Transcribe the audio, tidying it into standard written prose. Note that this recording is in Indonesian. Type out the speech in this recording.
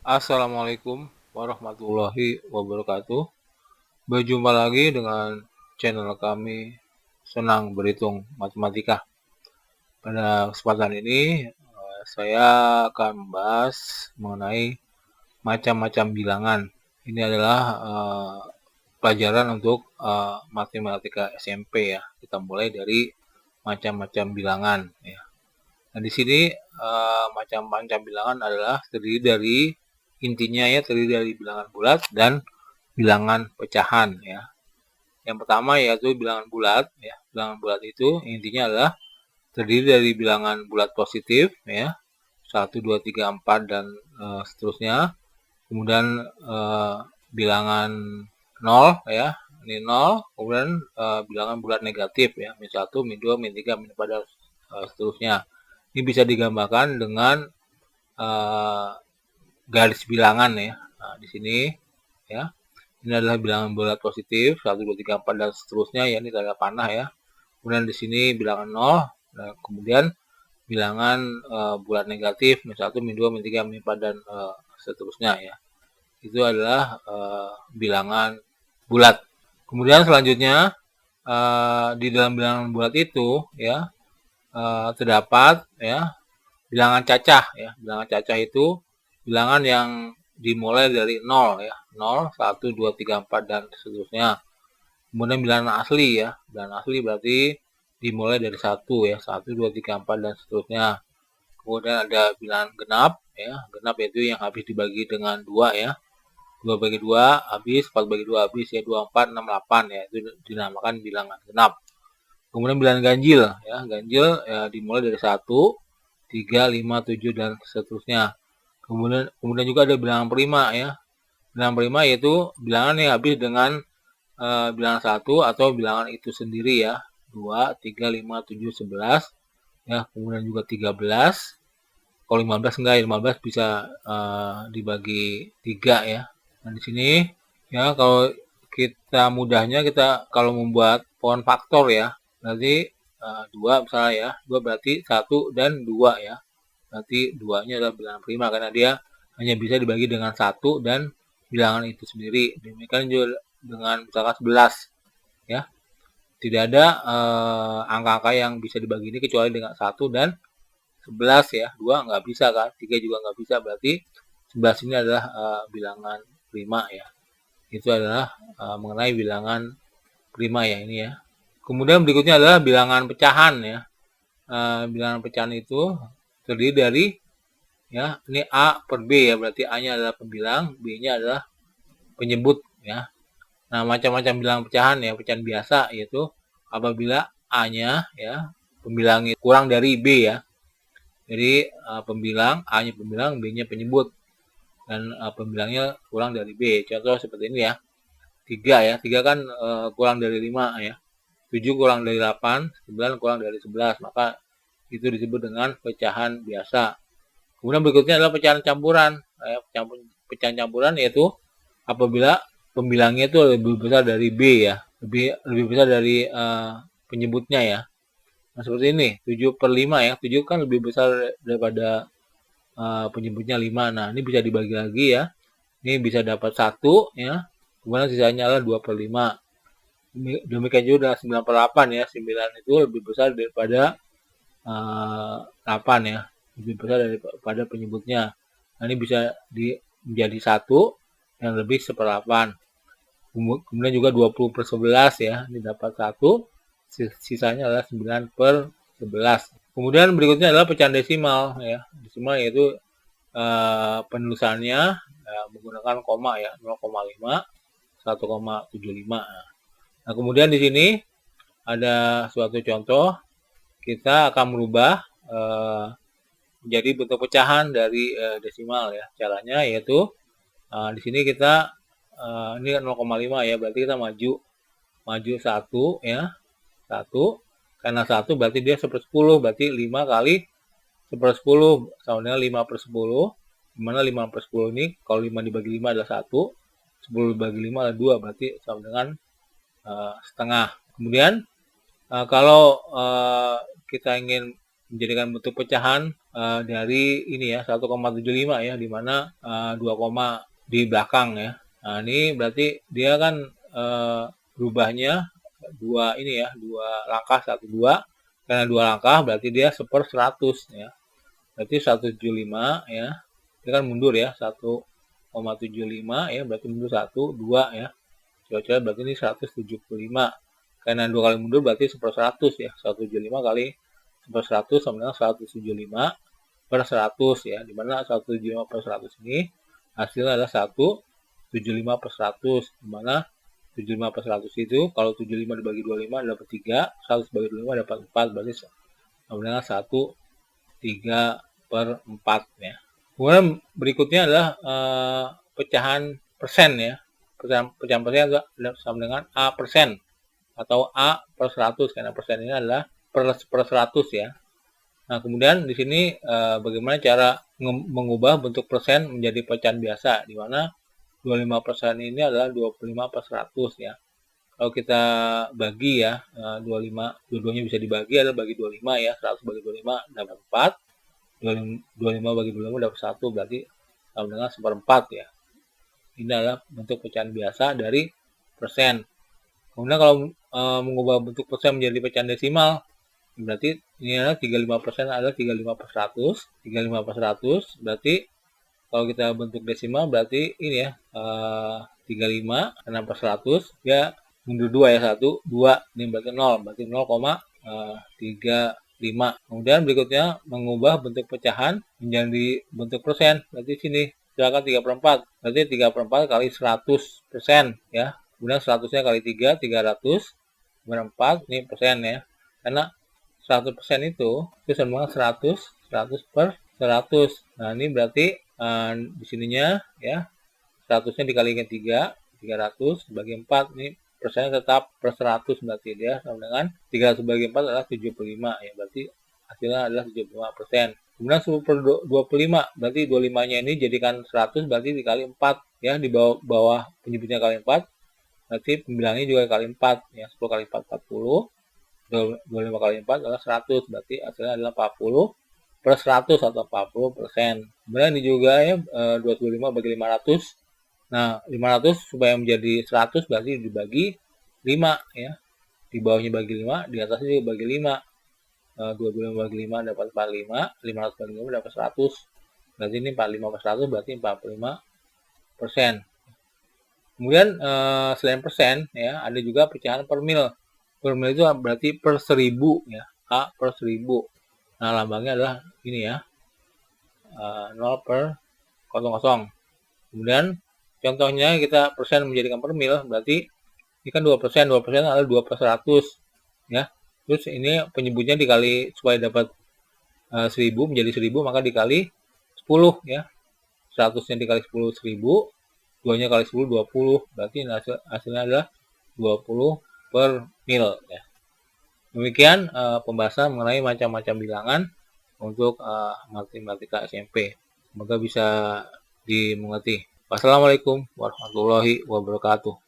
Assalamualaikum warahmatullahi wabarakatuh. Berjumpa lagi dengan channel kami Senang Berhitung Matematika. Pada kesempatan ini saya akan membahas mengenai macam-macam bilangan. Ini adalah pelajaran untuk matematika SMP ya. Kita mulai dari macam-macam bilangan ya. Nah, di sini macam-macam bilangan adalah terdiri dari terdiri dari bilangan bulat dan bilangan pecahan ya. Yang pertama yaitu bilangan bulat ya. Bilangan bulat itu intinya adalah terdiri dari bilangan bulat positif ya. 1 2 3 4 dan seterusnya. Kemudian bilangan 0 ya. Ini 0, kemudian bilangan bulat negatif ya. Min 1, min 2, min 3, min 4 dan seterusnya. Ini bisa digambarkan dengan garis bilangan ya. Nah, di sini ya. Ini adalah bilangan bulat positif 1 2 3 4 dan seterusnya ya, ini tanda panah ya. Kemudian di sini bilangan 0, nah, kemudian bilangan bulat negatif min 1, min 2, min 3, min 4 dan seterusnya ya. Itu adalah bilangan bulat. Kemudian selanjutnya di dalam bilangan bulat itu ya terdapat ya bilangan cacah ya. Bilangan cacah itu bilangan yang dimulai dari 0 ya. 0, 1, 2, 3, 4 dan seterusnya. Kemudian bilangan asli ya. Bilangan asli berarti dimulai dari 1 ya. 1, 2, 3, 4 dan seterusnya. Kemudian ada bilangan genap ya. Genap itu yang habis dibagi dengan 2 ya. 2 bagi 2 habis, 4 bagi 2 habis ya. 2, 4, 6, 8 ya. Itu dinamakan bilangan genap. Kemudian bilangan ganjil ya. Ganjil ya, dimulai dari 1, 3, 5, 7 dan seterusnya. Kemudian juga ada bilangan prima ya. Bilangan prima yaitu bilangan yang habis dengan bilangan 1 atau bilangan itu sendiri ya. 2, 3, 5, 7, 11 ya. Kemudian juga 13. Kalau 15 enggak ya, 15 bisa dibagi 3 ya. Nah, di sini ya kalau kita mudahnya kita kalau membuat pohon faktor ya. Berarti 2 misalnya ya. 2 berarti 1 dan 2 ya. Berarti 2-nya adalah bilangan prima karena dia hanya bisa dibagi dengan 1 dan bilangan itu sendiri. Demikian juga dengan misalkan 11 ya. Tidak ada angka-angka yang bisa dibagi ini kecuali dengan 1 dan 11 ya. 2 nggak bisa kan, 3 juga nggak bisa, berarti 11 ini adalah bilangan prima ya. Itu adalah mengenai bilangan prima ya ini ya. Kemudian berikutnya adalah bilangan pecahan ya. Bilangan pecahan itu terdiri dari ya, ini A per B ya, berarti A-nya adalah pembilang, B-nya adalah penyebut ya. Nah, macam-macam bilangan pecahan ya, pecahan biasa yaitu apabila A-nya ya, pembilang kurang dari B ya. Jadi pembilang, A-nya pembilang, B-nya penyebut. Dan pembilangnya kurang dari B. Contoh seperti ini ya. 3 ya, 3 kan kurang dari 5 ya. 7 kurang dari 8, 9 kurang dari 11. Maka itu disebut dengan pecahan biasa. Kemudian berikutnya adalah pecahan campuran. Pecahan campuran yaitu apabila pembilangnya itu lebih besar dari B ya. Lebih besar dari penyebutnya ya. Nah, seperti ini, 7 per 5 ya. 7 kan lebih besar daripada penyebutnya 5. Nah, ini bisa dibagi lagi ya. Ini bisa dapat 1 ya. Kemudian sisanya adalah 2 per 5. Demikian juga dengan 9 per 8 ya. 9 itu lebih besar daripada 8 ya. Lebih besar daripada penyebutnya. Nah, ini bisa menjadi 1 yang lebih seperdelapan. Kemudian juga 20 per 11 ya. Ini dapat 1. Sisanya adalah 9 per 11. Kemudian berikutnya adalah pecahan desimal ya. Desimal yaitu penulisannya menggunakan koma ya, 0,5, 1,75. Nah, kemudian di sini ada suatu contoh, kita akan merubah menjadi bentuk pecahan dari desimal ya. Caranya yaitu di sini kita ini 0,5 ya, berarti kita maju 1 ya. 1 karena 1 berarti dia 1/10, berarti 5 kali 1/10 sama dengan 5 per 10, dimana 5 per 10 ini kalau 5 dibagi 5 adalah 1, 10 dibagi 5 adalah 2, berarti sama dengan setengah. Kemudian kalau kita ingin menjadikan bentuk pecahan dari ini ya 1,75 ya, dimana 2 koma di belakang ya. Nah ini berarti dia kan berubahnya dua ini ya, dua langkah 1 2, karena 2 langkah berarti dia 1/100 ya. Berarti 175 ya, ini kan mundur ya 1,75 ya, berarti mundur 1 2 ya, coba berarti ini 175, karena 2 kali mundur berarti 1/100 ya, 175 kali 1/100 sama dengan 175/100 ya, dimana 175/100 ini hasilnya adalah 175/100, dimana 75/100 itu kalau 75 dibagi 25 dapat 3, 100 dibagi 25 dapat 4, berarti sama dengan 1/3/4 ya. Kemudian berikutnya adalah pecahan persen ya. Pecahan persen sama dengan A persen atau A per 100, karena persen ini adalah per 100 ya. Nah, kemudian di sini bagaimana cara mengubah bentuk persen menjadi pecahan biasa, di mana 25% ini adalah 25/100 ya. Kalau kita bagi ya, 25, dua-duanya bisa dibagi, adalah bagi 25 ya, 100 bagi 25 dapat 4, 25 bagi 25 dapat 1, berarti sama dengan 1/4 ya. Ini adalah bentuk pecahan biasa dari persen. Kemudian kalau mengubah bentuk persen menjadi pecahan desimal, berarti ini adalah 35% adalah 35/100, 35/100 berarti kalau kita bentuk desimal berarti ini ya 35 6/100 ya, mundur 2 ya, 1 2, ini berarti 0, berarti 0,35. Kemudian berikutnya mengubah bentuk pecahan menjadi bentuk persen, berarti sini silakan 3/4, berarti 3/4 kali 100% ya, kemudian 100-nya kali 3, 300 4, ini persen ya, karena 100% itu sama dengan 100/100. Nah ini berarti di sininya ya 100-nya dikalikan 3, 300 bagi 4, ini persennya tetap per 100, berarti dia sama dengan 300 bagi 4 adalah 75 ya, berarti hasilnya adalah 75%. Kemudian 10/25, berarti 25-nya ini jadikan 100, berarti dikali 4 ya, di bawah penyebutnya kali 4, berarti pembilangnya juga kali 4 ya, 10 kali 4 40, 25 kali 4 adalah 100, berarti hasilnya adalah 40/100 atau 40%. Kemudian ini juga ya 225 bagi 500. Nah, 500 supaya menjadi 100 berarti dibagi 5 ya. Di bawahnya bagi 5, di atasnya juga bagi 5. 25 bagi 5 dapat 45, 500 bagi 5 dapat 100. Berarti ini 45/100 berarti 45%. Kemudian selain persen ya, ada juga pecahan per mil. Per mil itu berarti per 1000 ya, A per 1000. Nah, lambangnya adalah ini ya, 0/00. Kemudian contohnya kita persen menjadikan per mil, berarti ini kan 2%, 2% adalah 2/100 ya. Terus ini penyebutnya dikali, supaya dapat 1000 menjadi 1000 maka dikali 10 ya. 100-nya dikali 10 1000, 2-nya kali 10 20, berarti hasilnya adalah 20 per mil ya. Demikian pembahasan mengenai macam-macam bilangan untuk matematika SMP. Semoga bisa dimengerti. Wassalamualaikum warahmatullahi wabarakatuh.